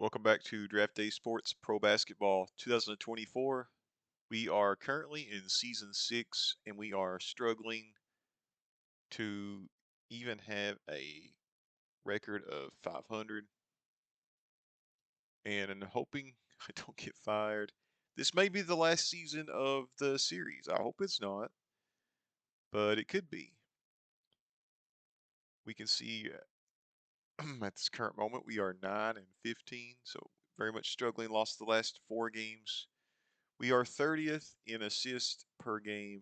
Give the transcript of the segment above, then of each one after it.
Welcome back to Draft Day Sports Pro Basketball 2024. We are currently in season 6 and we are struggling to even have a record of 500. And I'm hoping I don't get fired. This may be the last season of the series. I hope it's not, but it could be. We can see at this current moment we are 9-15, so very much struggling. Lost the last 4 games. We are 30th in assists per game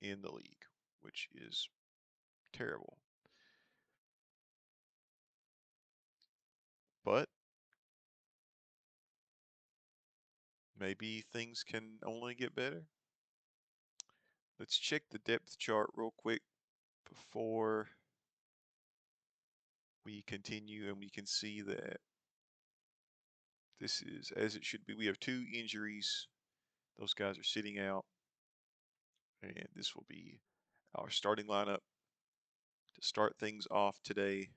in the league, which is terrible. But maybe things can only get better. Let's check the depth chart real quick before we continue, and we can see that this is as it should be. We have 2 injuries. Those guys are sitting out, and this will be our starting lineup to start things off today.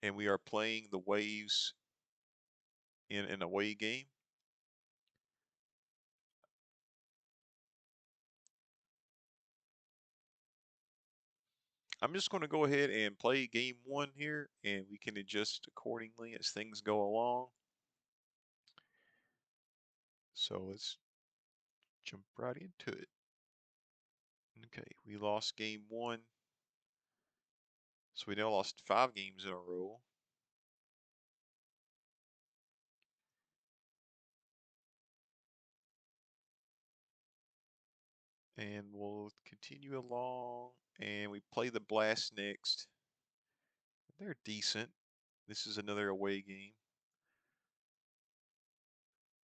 And we are playing the Waves in an away game. I'm just going to go ahead and play game 1 here, and we can adjust accordingly as things go along. So let's jump right into it. Okay, we lost game 1. So we now lost 5 games in a row. And we'll continue along. And we play the Blast next. They're decent. This is another away game.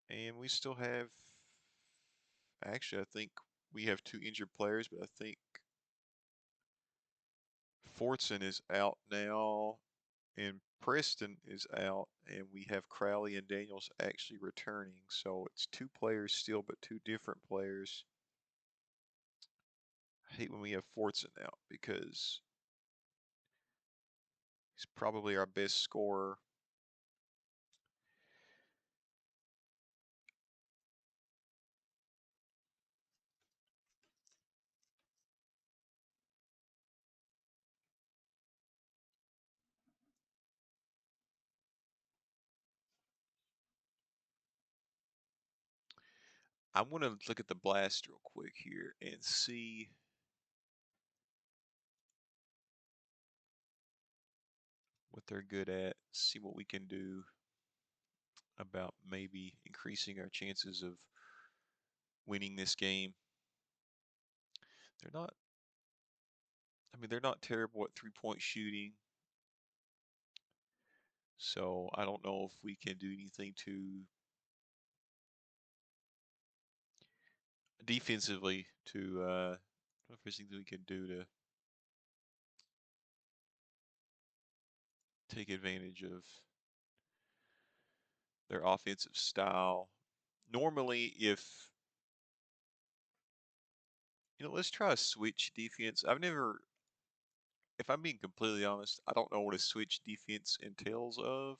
And we still have, actually, I think we have 2 injured players, but I think Fortson is out now. And Preston is out, and we have Crowley and Daniels actually returning. So it's 2 players still, but 2 different players. I hate when we have Fortson out because he's probably our best scorer. I'm going to look at the Blast real quick here and see what they're good at, see what we can do about maybe increasing our chances of winning this game. They're not, I mean, they're not terrible at 3-point shooting. So I don't know if we can do anything to defensively to, I don't know if there's anything we can do to take advantage of their offensive style. Normally, let's try a switch defense. If I'm being completely honest, I don't know what a switch defense entails of.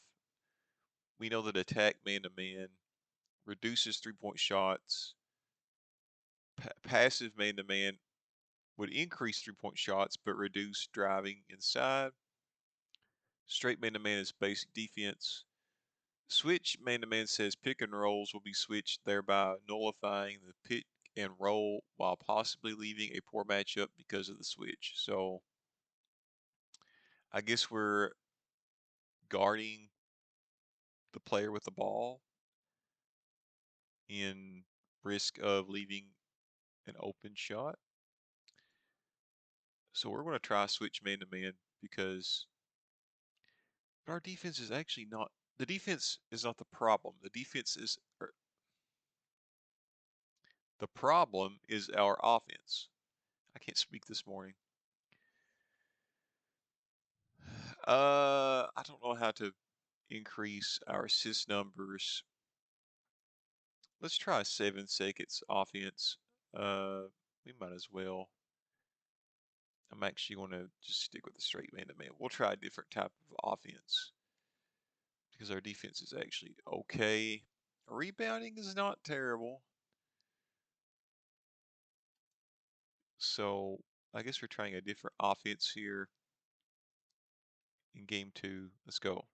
We know that attack man-to-man reduces 3-point shots. Passive man-to-man would increase 3-point shots, but reduce driving inside. Straight man-to-man is basic defense. Switch man-to-man says pick and rolls will be switched, thereby nullifying the pick and roll while possibly leaving a poor matchup because of the switch. So I guess we're guarding the player with the ball in risk of leaving an open shot. So we're going to try switch man-to-man because our defense is actually not, the defense is not the problem. The problem is our offense. I can't speak this morning. I don't know how to increase our assist numbers. Let's try 7 seconds offense. Uh, we might as well. I'm actually going to just stick with the straight man-to-man. We'll try a different type of offense. because our defense is actually okay. Rebounding is not terrible. So I guess we're trying a different offense here in game 2. Let's go.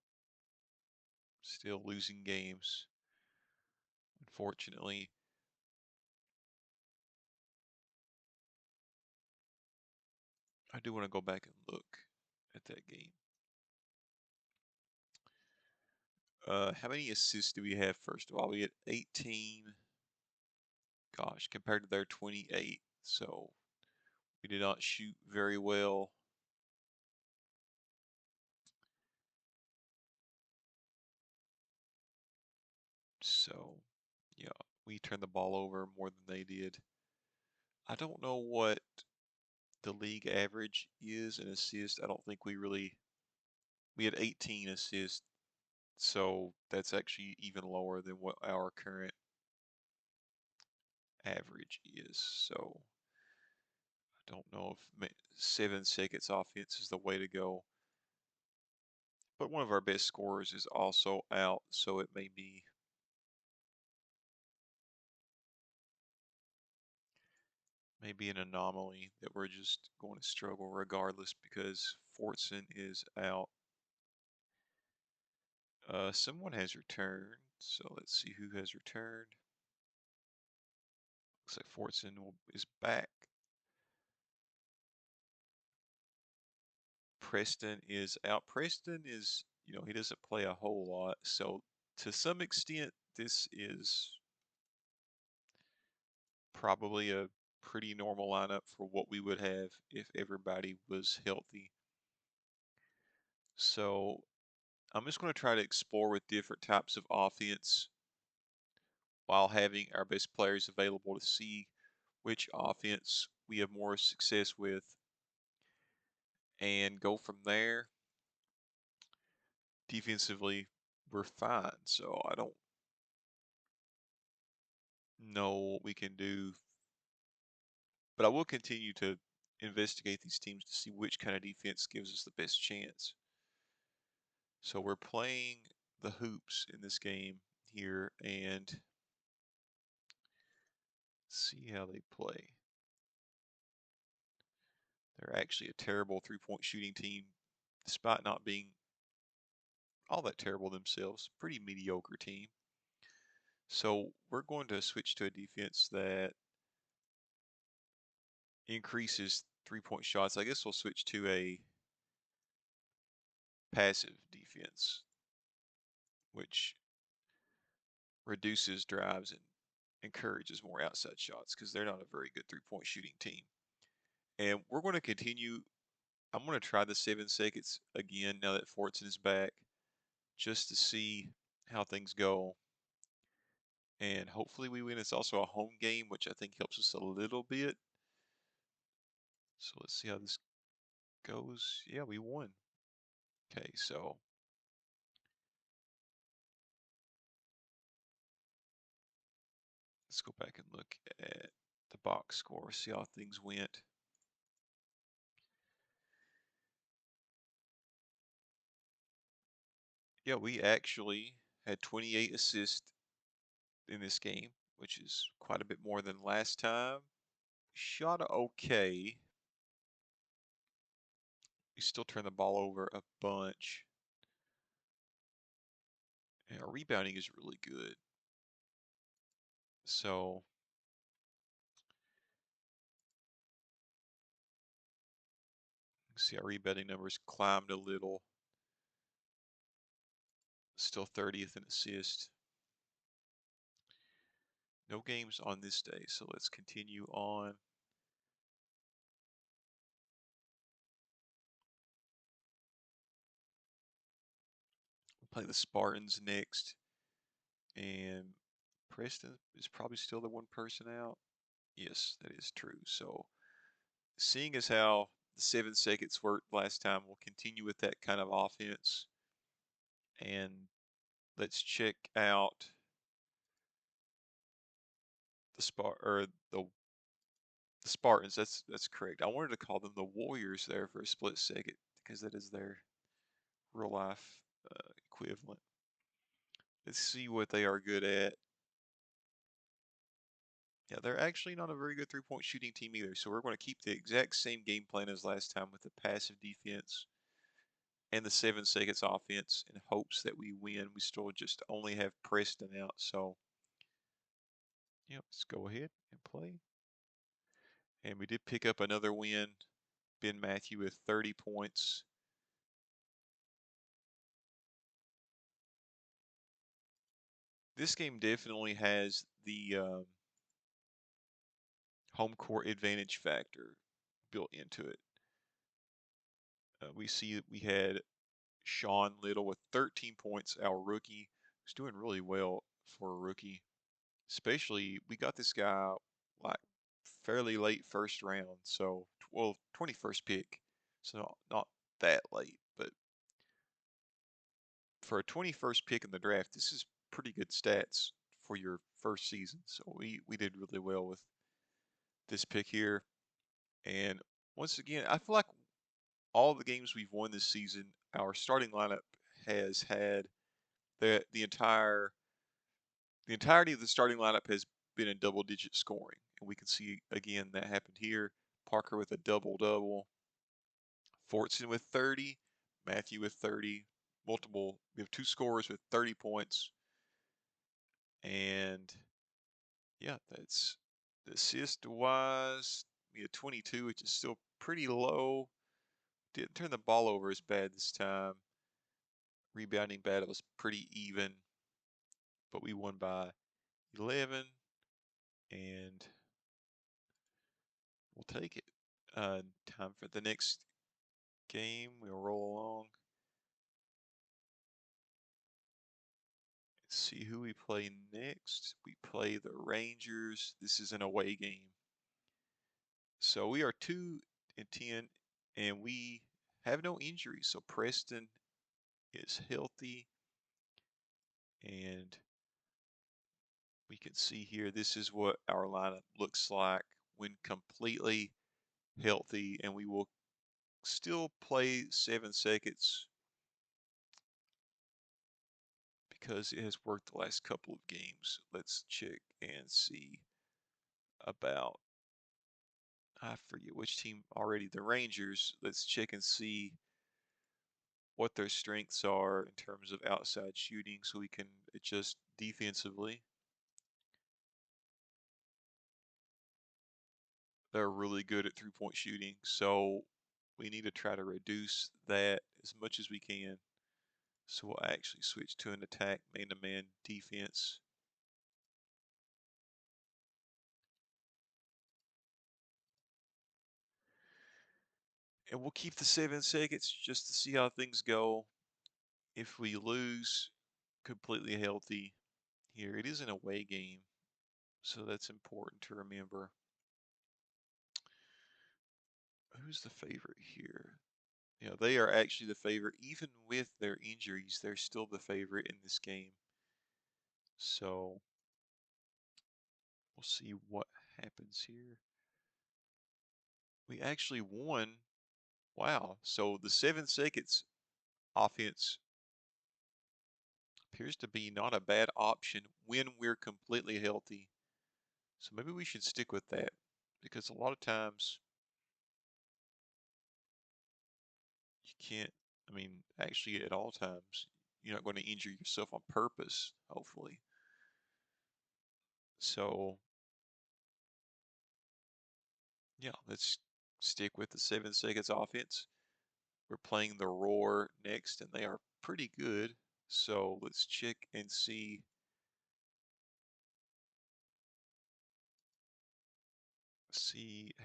Still losing games, unfortunately. I do want to go back and look at that game. How many assists do we have, first of all? We had 18. Gosh, compared to their 28. So we did not shoot very well. So, yeah, we turned the ball over more than they did. I don't know what the league average is in assists. I don't think we had 18 assists. So that's actually even lower than what our current average is. So I don't know if 7 seconds offense is the way to go. But one of our best scorers is also out, so it may be an anomaly that we're just going to struggle regardless because Fortson is out. Someone has returned, so let's see who has returned. Looks like Fortson is back. Preston is out. Preston is, he doesn't play a whole lot, so to some extent, this is probably a pretty normal lineup for what we would have if everybody was healthy. So I'm just going to try to explore with different types of offense while having our best players available to see which offense we have more success with and go from there. Defensively, we're fine, so I don't know what we can do, but I will continue to investigate these teams to see which kind of defense gives us the best chance. So we're playing the Hoops in this game here and see how they play. They're actually a terrible three-point shooting team, despite not being all that terrible themselves. Pretty mediocre team. So we're going to switch to a defense that increases three-point shots. I guess we'll switch to a passive defense, which reduces drives and encourages more outside shots because they're not a very good three-point shooting team. And we're going to continue. I'm going to try the 7 seconds again now that Fortson is back, just to see how things go. And hopefully we win. It's also a home game, which I think helps us a little bit. So let's see how this goes. Yeah, we won. Okay, so let's go back and look at the box score, see how things went. Yeah, we actually had 28 assists in this game, which is quite a bit more than last time. Shot okay. We still turn the ball over a bunch. And our rebounding is really good. So see our rebounding numbers climbed a little. Still 30th in assist. No games on this day, so let's continue on. We'll play the Spartans next. And Preston is probably still the one person out. Yes, that is true. So seeing as how the 7 seconds worked last time, we'll continue with that kind of offense. And let's check out the Spartans. That's correct. I wanted to call them the Warriors there for a split second because that is their real life equivalent. Let's see what they are good at. Yeah, they're actually not a very good three-point shooting team either. So we're going to keep the exact same game plan as last time with the passive defense and the 7 seconds offense in hopes that we win. We still just only have Preston out. So, yeah, let's go ahead and play. And we did pick up another win. Ben Matthew with 30 points. This game definitely has the home court advantage factor built into it. We see that we had Sean Little with 13 points, our rookie, who's doing really well for a rookie. Especially, we got this guy like fairly late first round, so well, 21st pick, so not that late, but for a 21st pick in the draft, this is pretty good stats for your first season. So we did really well with this pick here. And once again, I feel like all the games we've won this season, our starting lineup has had the entirety of the starting lineup has been in double-digit scoring, and we can see again that happened here. Parker with a double-double, Fortson with 30, Matthew with 30, multiple. We have two scorers with 30 points, and yeah, that's the assist wise. We had 22, which is still pretty low. Didn't turn the ball over as bad this time. Rebounding battle was pretty even, but we won by 11, and we'll take it. Time for the next game. We'll roll along. Let's see who we play next. We play the Rangers. This is an away game. So we are 2-10, and we have no injuries. So Preston is healthy, and we can see here this is what our lineup looks like when completely healthy, and we will still play 7 seconds because it has worked the last couple of games. Let's check and see about, I forget which team already, the Rangers. Let's check and see what their strengths are in terms of outside shooting so we can adjust defensively. They're really good at three-point shooting, so we need to try to reduce that as much as we can. So we'll actually switch to an attack man-to-man defense. And we'll keep the 7 seconds just to see how things go. If we lose completely healthy here, it is an away game, so that's important to remember. Who's the favorite here? You know, they are actually the favorite. Even with their injuries, they're still the favorite in this game. So we'll see what happens here. We actually won. Wow. So the 7 seconds offense appears to be not a bad option when we're completely healthy. So maybe we should stick with that because a lot of times you can't, I mean, actually at all times, you're not going to injure yourself on purpose, hopefully. So yeah, let's stick with the 7 seconds offense. We're playing the Roar next, and they are pretty good. So let's check and see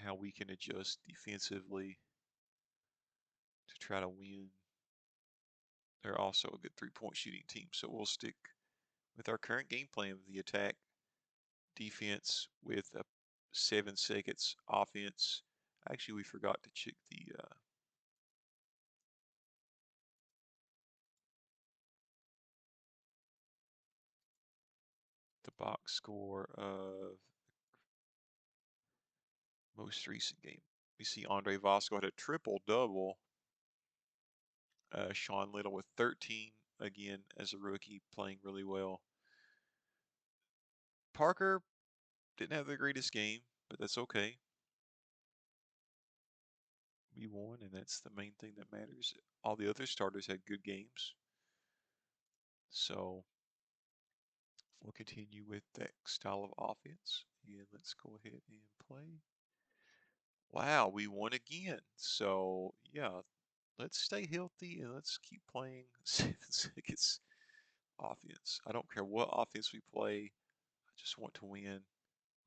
how we can adjust defensively to try to win. They're also a good three-point shooting team, so we'll stick with our current game plan of the attack defense with a 7 seconds offense. Actually, we forgot to check the box score of most recent game. We see Andre Vasco had a triple double. Sean Little with 13, again as a rookie, playing really well. Parker didn't have the greatest game, but that's okay. We won, and that's the main thing that matters. All the other starters had good games. So we'll continue with that style of offense. And let's go ahead and play. Wow, we won again. So, yeah, let's stay healthy and let's keep playing 7 seconds offense. I don't care what offense we play. I just want to win.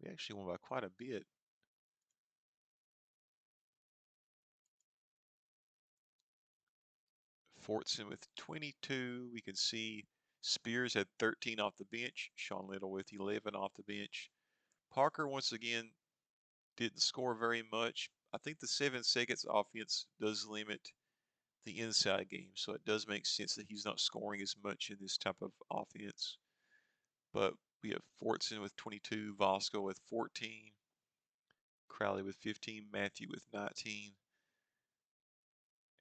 We actually won by quite a bit. Fortson with 22. We can see Spears had 13 off the bench. Sean Little with 11 off the bench. Parker, once again, didn't score very much. I think the 7 seconds offense does limit the inside game, so it does make sense that he's not scoring as much in this type of offense. But we have Fortson with 22, Vosco with 14, Crowley with 15, Matthew with 19.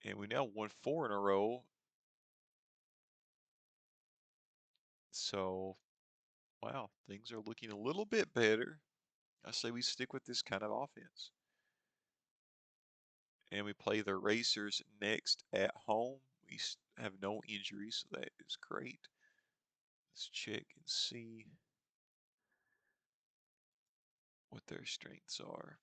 And we now won 4 in a row. So, wow, things are looking a little bit better. I say we stick with this kind of offense. And we play the Racers next at home. We have no injuries, so that is great. Let's check and see what their strengths are.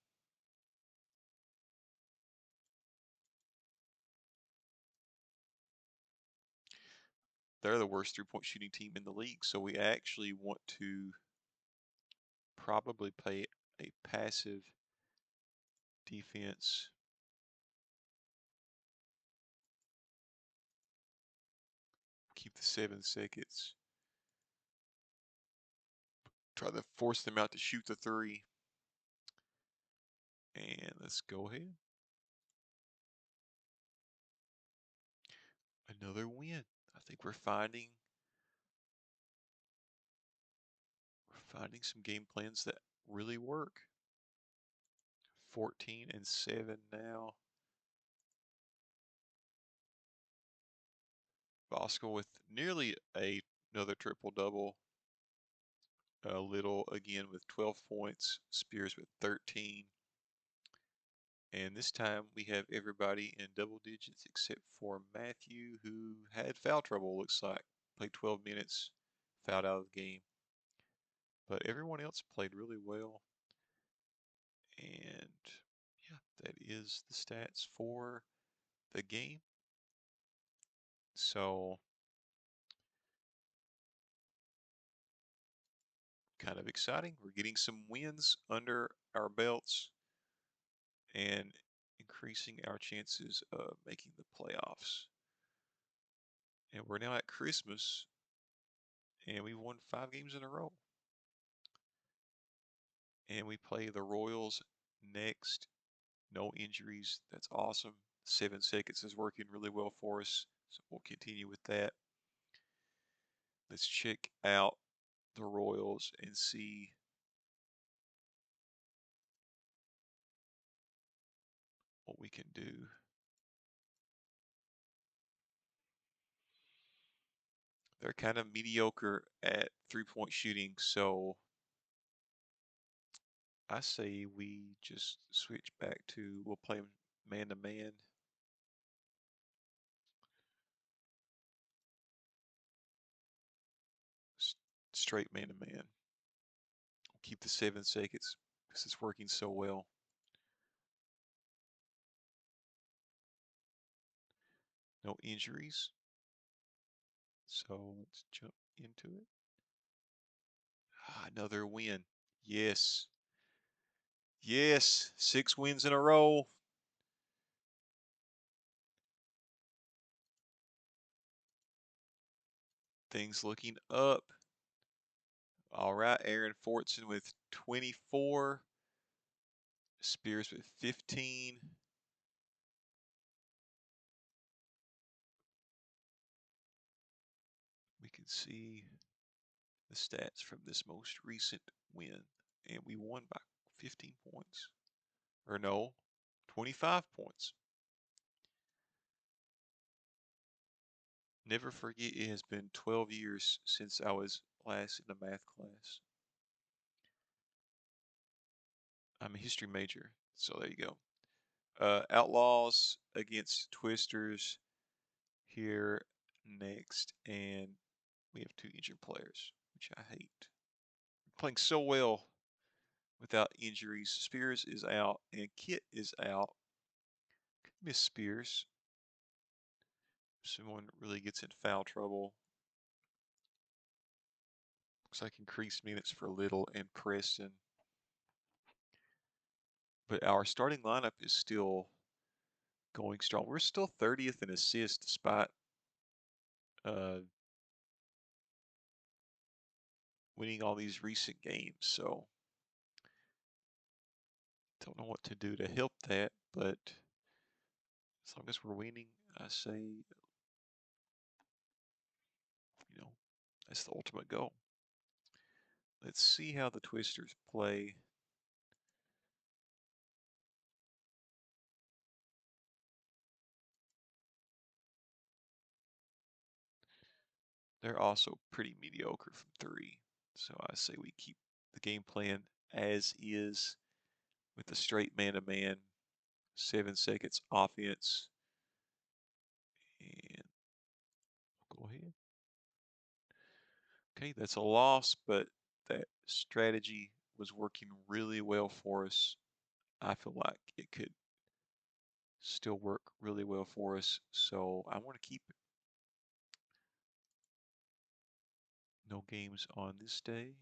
They're the worst three-point shooting team in the league, so we actually want to probably play a passive defense. Keep the 7 seconds. Try to force them out to shoot the 3. And let's go ahead. Another win. I think we're finding some game plans that really work. 14 and 7 now. Bosco with nearly another triple double. Little again with 12 points. Spears with 13. And this time we have everybody in double digits except for Matthew, who had foul trouble, looks like. Played 12 minutes, fouled out of the game. But everyone else played really well. And yeah, that is the stats for the game. So kind of exciting. We're getting some wins under our belts and increasing our chances of making the playoffs. And we're now at Christmas, and we've won 5 games in a row. And we play the Royals next. No injuries. That's awesome. 7 seconds is working really well for us, so we'll continue with that. Let's check out the Royals and see what we can do. They're kind of mediocre at 3-point shooting, so I say we just switch back to, we'll play man-to-man. Straight man-to-man. We'll keep the 7 seconds because it's working so well. No injuries. So let's jump into it. Another win. Yes. Yes. 6 wins in a row. Things looking up. All right. Aaron Fortson with 24. Spears with 15. We can see the stats from this most recent win. And we won by 15 points. Or no, 25 points. Never forget it has been 12 years since I was last in a math class. I'm a history major, so there you go. Outlaws against Twisters here next, and we have two injured players, which I hate. Playing so well without injuries. Spears is out and Kit is out. Miss Spears. Someone really gets in foul trouble. Looks like increased minutes for Little and Preston. But our starting lineup is still going strong. We're still 30th in assists despite uh, winning all these recent games. So don't know what to do to help that, but as long as we're winning, I say, that's the ultimate goal. Let's see how the Twisters play. They're also pretty mediocre from three. So I say we keep the game plan as is with the straight man-to-man, 7 seconds offense. And go ahead. Okay, that's a loss, but that strategy was working really well for us. I feel like it could still work really well for us, so I want to keep it. No games on this day.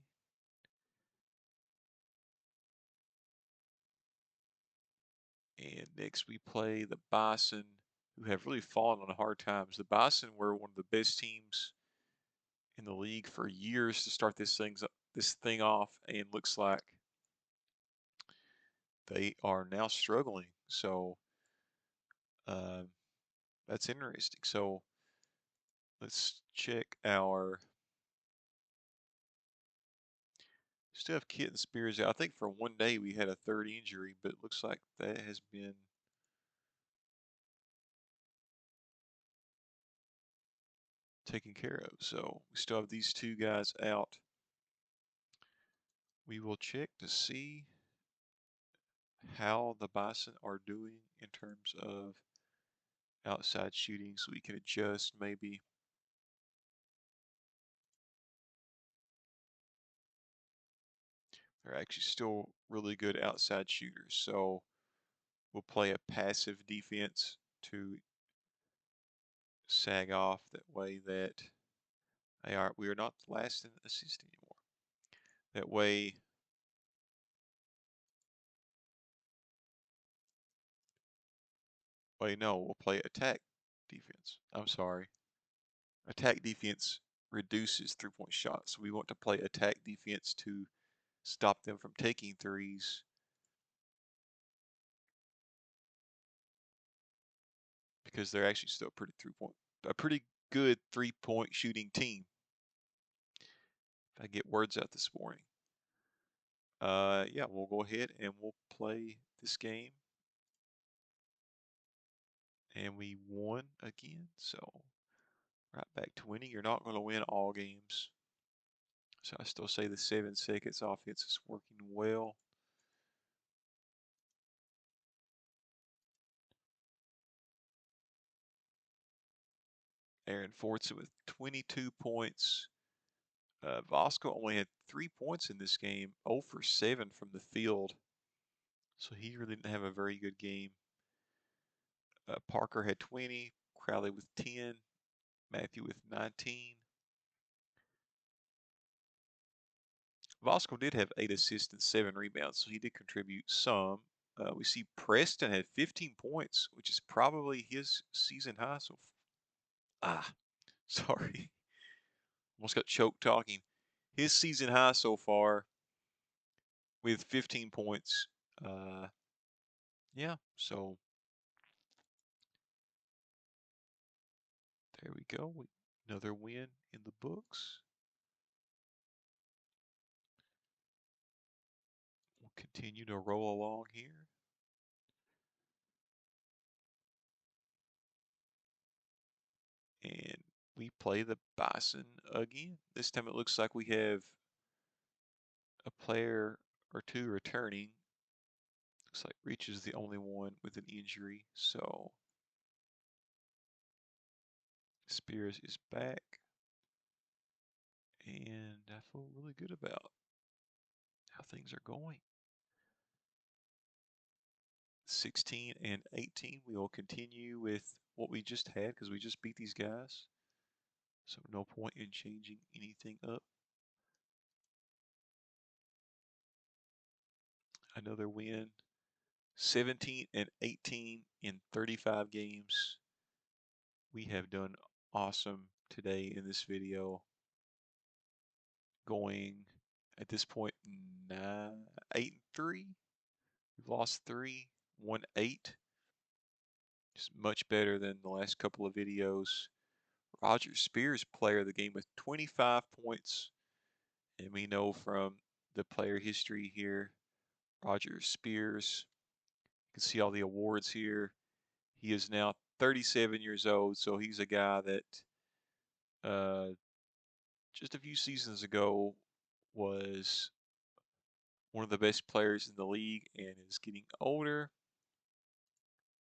And next we play the Bison, who have really fallen on hard times. The Bison were one of the best teams in the league for years to start this thing off, and looks like they are now struggling. So uh, that's interesting. So let's check our. Still have Kit and Spears out. I think for one day we had a third injury, but it looks like that has been taken care of. So we still have these two guys out. We will check to see how the Bison are doing in terms of outside shooting so we can adjust maybe. They're actually still really good outside shooters. So we'll play a passive defense to sag off that way that we are not last in assist anymore. That way no, we'll play attack defense. I'm sorry. Attack defense reduces 3-point shots. So we want to play attack defense to stop them from taking threes. Because they're actually still a pretty good 3-point shooting team. If I get words out this morning. Yeah, we'll go ahead and we'll play this game. And we won again. So right back to winning. You're not going to win all games. So I still say the 7 seconds offense is working well. Aaron Fortson with 22 points. Vasco only had 3 points in this game, 0 for 7 from the field. So he really didn't have a very good game. Parker had 20, Crowley with 10, Matthew with 19. Vasco did have 8 assists and 7 rebounds, so he did contribute some. We see Preston had 15 points, which is probably his season high. So, sorry. Almost got choked talking. His season high so far with 15 points. Yeah, so there we go. Another win in the books. We'll continue to roll along here. And we play the Bison again. This time it looks like we have a player or two returning. Looks like Reach is the only one with an injury, so Spears is back. And I feel really good about how things are going. 16 and 18, we will continue with what we just had because we just beat these guys. So no point in changing anything up. Another win. 17 and 18 in 35 games. We have done awesome today in this video. Going at this point 8-3. We've lost 3, won 8. Just much better than the last couple of videos. Roger Spears, player of the game, with 25 points. And we know from the player history here, Roger Spears, you can see all the awards here. He is now 37 years old, so he's a guy that uh, just a few seasons ago was one of the best players in the league and is getting older,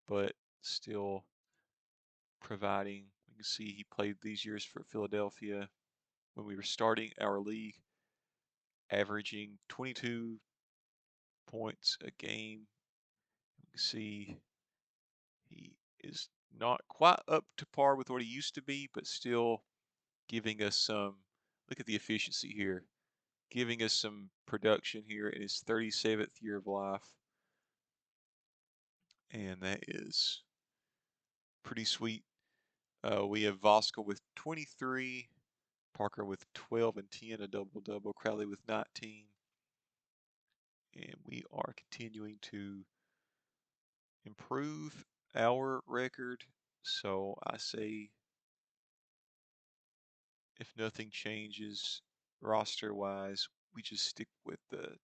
but still providing. You can see he played these years for Philadelphia when we were starting our league, averaging 22 points a game. You can see he is not quite up to par with what he used to be, but still giving us some. Look at the efficiency here, giving us some production here in his 37th year of life. And that is pretty sweet. We have Voskal with 23, Parker with 12 and 10, a double-double, Crowley with 19. And we are continuing to improve our record. So I say if nothing changes roster-wise, we just stick with the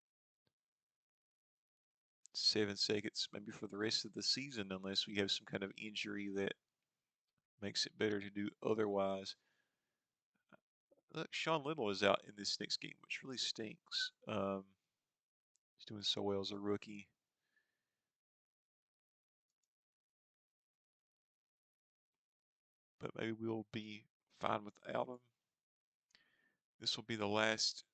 7 seconds maybe for the rest of the season unless we have some kind of injury that makes it better to do otherwise. Look, Sean Little is out in this next game, which really stinks. He's doing so well as a rookie. But maybe we'll be fine without him. This will be the last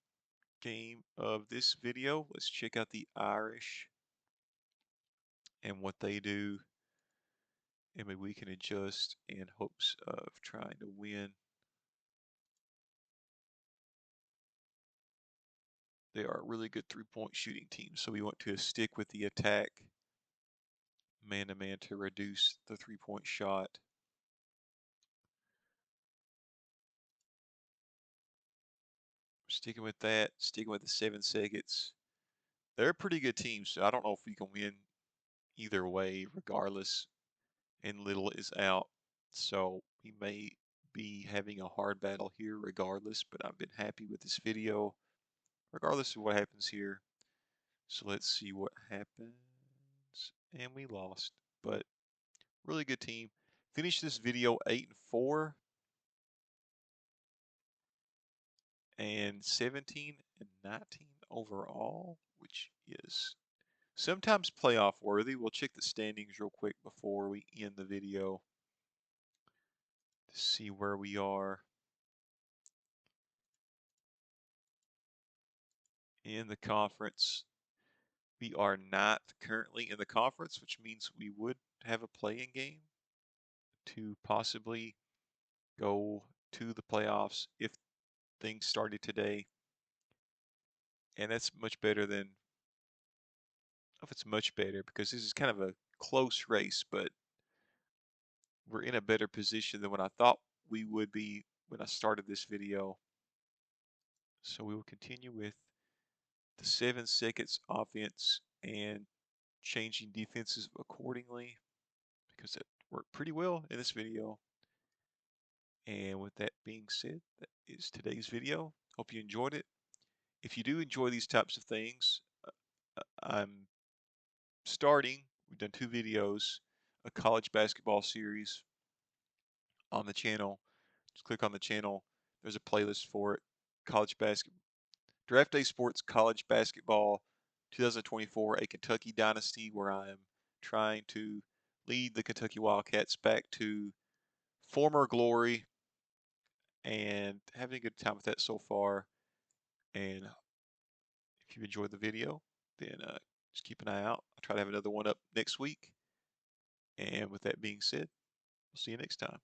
game of this video. Let's check out the Irish and what they do. And maybe we can adjust in hopes of trying to win. They are a really good three-point shooting team, so we want to stick with the attack man-to-man to reduce the three-point shot. Sticking with that, sticking with the 7 seconds. They're a pretty good team, so I don't know if we can win either way, regardless. And Little is out, so we may be having a hard battle here regardless, but I've been happy with this video regardless of what happens here. So let's see what happens. And we lost, but really good team. Finished this video 8-4 and 17 and 19 overall, which is sometimes playoff worthy. We'll check the standings real quick before we end the video to see where we are in the conference. We are not currently in the conference, which means we would have a play-in game to possibly go to the playoffs if things started today. And that's much better than, I don't know if it's much better because this is kind of a close race, but we're in a better position than what I thought we would be when I started this video. So we will continue with the 7 seconds offense and changing defenses accordingly because it worked pretty well in this video. And with that being said, that is today's video. Hope you enjoyed it. If you do enjoy these types of things, I'm starting, we've done 2 videos, a college basketball series on the channel Just click on the channel. There's a playlist for it. College basketball, Draft Day Sports College Basketball 2024, a Kentucky dynasty, where I am trying to lead the Kentucky Wildcats back to former glory and having a good time with that so far. And if you enjoyed the video, then just keep an eye out. I'll try to have another one up next week. And with that being said, we'll see you next time.